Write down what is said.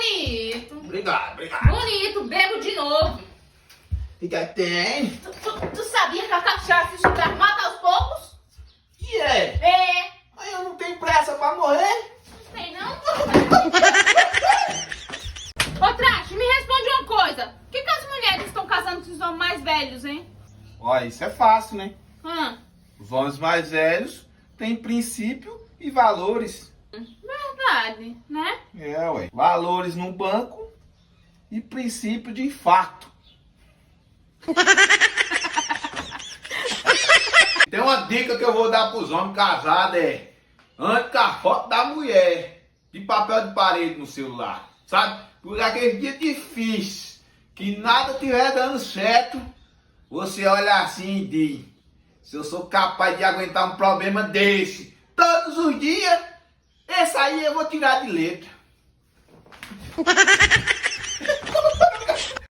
bonito. Obrigado, obrigado. Bonito, bebo de novo. O que tem? Tu sabia que a cachaça isso pra mata aos poucos? E é? É. Mas eu não tenho pressa pra morrer. Não tem não? Ô, Traste, me responde uma coisa. Por que as mulheres estão casando com os homens mais velhos, hein? Olha, isso é fácil, né? Hã? Os homens mais velhos têm princípio e valores. Verdade, né? É, ué. Valores no banco e princípio de infarto. Tem uma dica que eu vou dar pros homens casados, ande com a foto da mulher de papel de parede no celular, sabe? Por aquele dia difícil, que nada tiver dando certo, você olha assim e diz, se eu sou capaz de aguentar um problema desse todos os dias, esse aí eu vou tirar de letra.